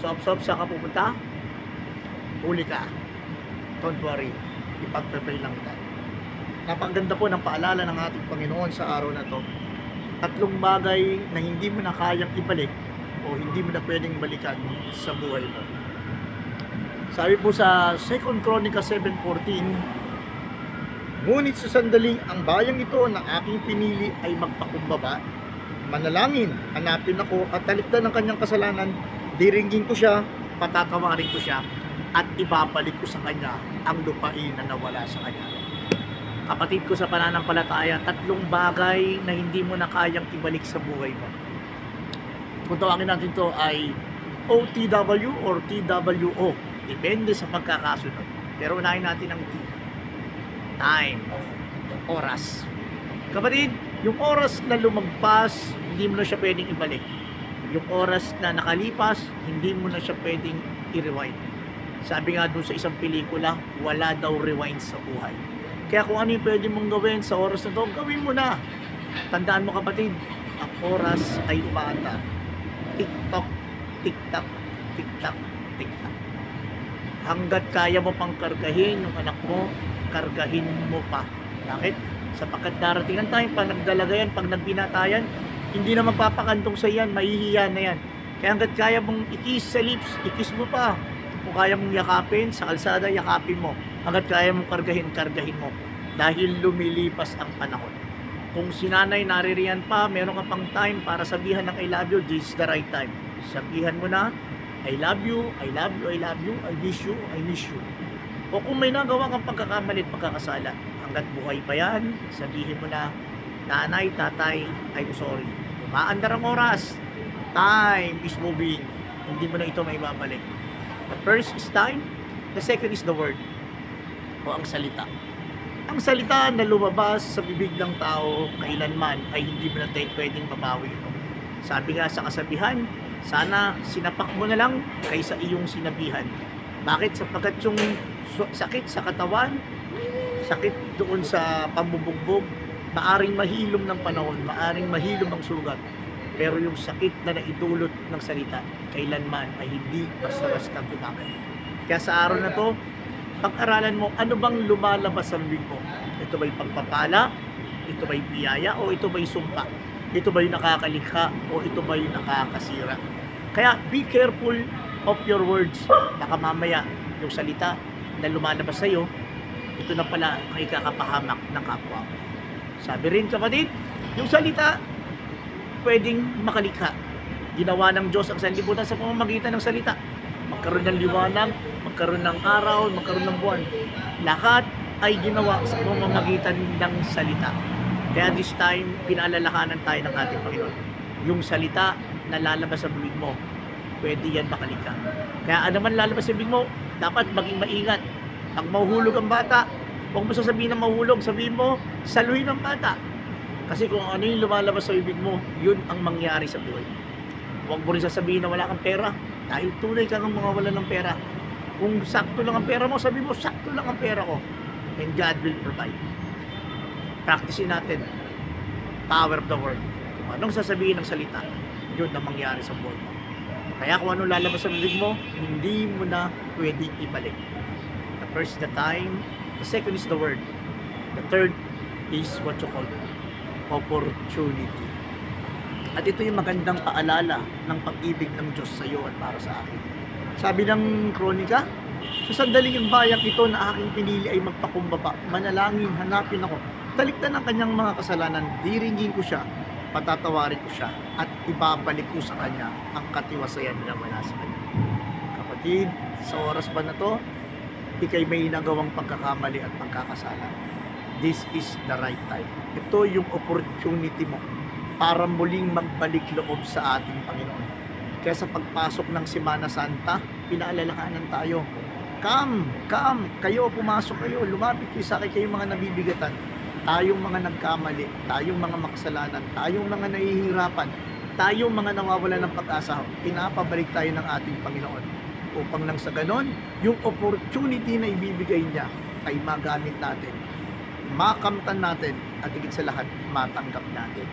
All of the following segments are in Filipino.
Saan ka pupunta? Huli ka. Don't worry. Ipagpe-pray lang kita. Napakaganda po ng paalala ng ating Panginoon sa araw na to. Tatlong bagay na hindi mo na kayang ibalik o hindi mo na pwedeng balikan sa buhay mo. Sabi po sa 2 Chronicles 7:14, ngunit sa sandaling ang bayang ito na aking pinili ay magpakumbaba, manalangin, hanapin ako at talikdan ng kanyang kasalanan, diringgin ko siya, patatawarin ko siya, at ibabalik ko sa kanya ang lupain na nawala sa kanya. Kapatid ko sa pananampalataya, tatlong bagay na hindi mo na kayang ibalik sa buhay mo. Kung tawagin natin to ay OTW or TWO. Depende sa pagkakasunod. Pero unahin natin ang T. Time. Oras. Kapatid, yung oras na lumagpas, hindi mo na siya pwedeng ibalik. Yung oras na nakalipas, hindi mo na siya pwedeng i-rewind. Sabi nga doon sa isang pelikula, wala daw rewind sa buhay. Kaya kung ano yung pwede mong gawin sa oras na to, gawin mo na. Tandaan mo kapatid, ang oras ay umaanda. Tik-tok, tik-tak, tik-tak, tik-tak. Hanggat kaya mo pang kargahin yung anak mo, kargahin mo pa. Bakit? Sapagkat darating ang time, pag nagdalaga yan, pag nagbinatayan, hindi na magpapakantong sa yan, mahihiya na yan. Kaya hanggat kaya mong ikis sa lips, ikis mo pa. Kung kaya mong yakapin, sa kalsada, yakapin mo. Hanggat kaya mong kargahin, kargahin mo. Dahil lumilipas ang panahon. Kung sinanay naririyan pa, meron ka pang time para sabihan ng I love you, this is the right time. Sabihan mo na, I love you, I love you, I love you, I miss you, I miss you. O kung may nagawa kang pagkakamali at pagkakasala, hanggat buhay pa yan, sabihin mo na, nanay, tatay, I'm sorry. Umaandar ang oras. Time is moving. Hindi mo na ito may babalik. The first is time, the second is the word. O ang salita. Ang salita na lumabas sa bibig ng tao kailanman ay hindi mo na tayo pwedeng mabawi ito. Sabi nga sa kasabihan, sana sinapak mo na lang kaysa iyong sinabihan. Bakit? Sapagkat yung sakit sa katawan, sakit doon sa pambubugbog, maaring mahilom ng panahon, maaring mahilom ang sugat. Pero yung sakit na naidulot ng salita, kailanman ay hindi basta-basta gumagaling. Kaya sa araw na to, pag-aralan mo, ano bang lumalabas sa bibig mo? Ito ba'y pagpapala? Ito ba'y biyaya? O ito ba'y sumpa? Ito ba'y nakakalikha? O ito ba'y nakakasira? Kaya be careful of your words. Baka mamaya yung salita na lumalabas sa iyo, ito na pala ang ikakapahamak ng kapwa. Sabi rin kapatid, yung salita pwedeng makalikha. Ginawa ng Diyos ang sanlibutan sa pamamagitan ng salita. Magkaroon ng liwanag, magkaroon ng araw, magkaroon ng buwan. Lahat ay ginawa sa pamamagitan ng salita. Kaya this time, pinaalalahanan tayo ng ating Panginoon. Yung salita na lalabas sa bibig mo, pwede yan makalikha. Kaya ano man lalabas sa bibig mo, dapat maging maingat. Pag mahuhulog ang bata, huwag mo sasabihin na mahuhulog, sabihin mo, saluhin ang bata. Kasi kung ano yung lumalabas sa bibig mo, yun ang mangyari sa buhay. Huwag mo rin sasabihin na wala kang pera, dahil tunay kang mga wala ng pera. Kung sakto lang ang pera mo, sabihin mo, sakto lang ang pera ko. And God will provide. Practicein natin. Power of the word. Kung anong sasabihin ng salita, yun ang mangyari sa buhay mo. Kaya kung anong lalabas sa bibig mo, hindi mo na pwedeng ibalik. The first is the time, the second is the word, the third is what you call opportunity. At ito yung magandang paalala ng pag-ibig ng Diyos sa iyo at para sa akin. Sabi ng kronika, sa sandaling yung bayang ito na aking pinili ay magpakumbaba, manalangin, hanapin ako, talikdan ang kanyang mga kasalanan, diringgin ko siya, patatawarin ko siya, at ibabalik ko sa kanya ang katiwasayan na wala sa kanya. Kapatid, sa oras ba na to, ikay may nagawang pagkakamali at pagkakasala. This is the right time. Ito yung opportunity mo para muling magbalik loob sa ating Panginoon. Kaya sa pagpasok ng Semana Santa, pinaalalahanan tayo. Come, kayo, pumasok kayo, lumapit kayo sa akin, kayong mga nabibigatan. Tayong mga nagkamali, tayong mga makasalanan, tayong mga nahihirapan, tayong mga nawawalan ng pag-asa, pinapabalik tayo ng ating Panginoon. Upang nang sa ganon, yung opportunity na ibibigay niya ay magamit natin, makamtan natin, at higit sa lahat, matanggap natin.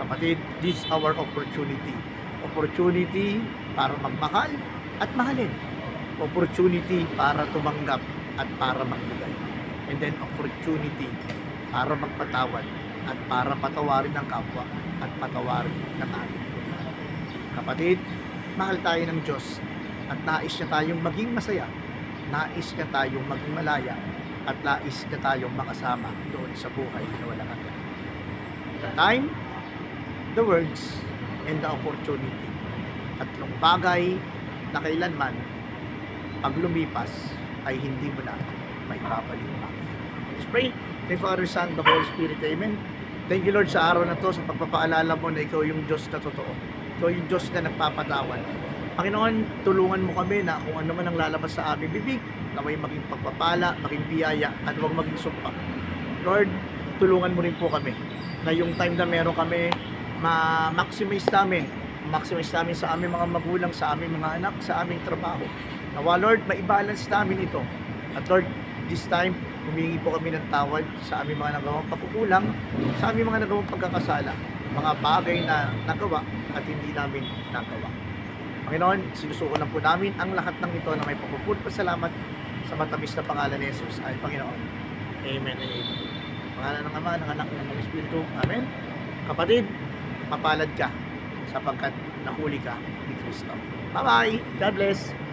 Kapatid, this is our opportunity of Opportunity para magmahal at mahalin. Opportunity para tumanggap at para magbigay. And then opportunity para magpatawad at para patawarin ng kapwa at patawarin ng ating Panginoon. Kapatid, mahal tayo ng Diyos at nais niya tayong maging masaya, nais niya tayong maging malaya, at nais niya tayong makasama doon sa buhay na walang hanggan. The time, the words, and the opportunity. Tatlong bagay na kailanman pag lumipas ay hindi mo na maibabalik pa. Let's pray. Kay Father, Son, the Holy Spirit. Amen. Thank you, Lord, sa araw na to, sa pagpapaalala mo na ikaw yung Diyos na totoo. Ikaw yung Diyos na nagpapatawad. Panginoon, tulungan mo kami na kung ano man ang lalabas sa aming bibig, naway maging pagpapala, maging biyaya, at huwag maging sumpa. Lord, tulungan mo rin po kami na yung time na meron kami, ma-maximize namin sa aming mga magulang, sa aming mga anak, sa aming trabaho. Nawa, Lord, maibalance namin ito. At Lord, this time, humingi po kami ng tawad sa aming mga nagawang pagkukulang, sa aming mga nagawang pagkakasala, mga bagay na nagawa at hindi namin nagawa. Panginoon, sinusuko lang po namin ang lahat ng ito na may pagpupulpasalamat sa matamis na pangalan ni Jesus ay Panginoon. Amen and amen. Pangalan ng Ama, ng Anak, ng Espiritu. Amen. Kapatid, mapalad ka sapagkat nahuli ka ni Kristo. Bye-bye. God bless.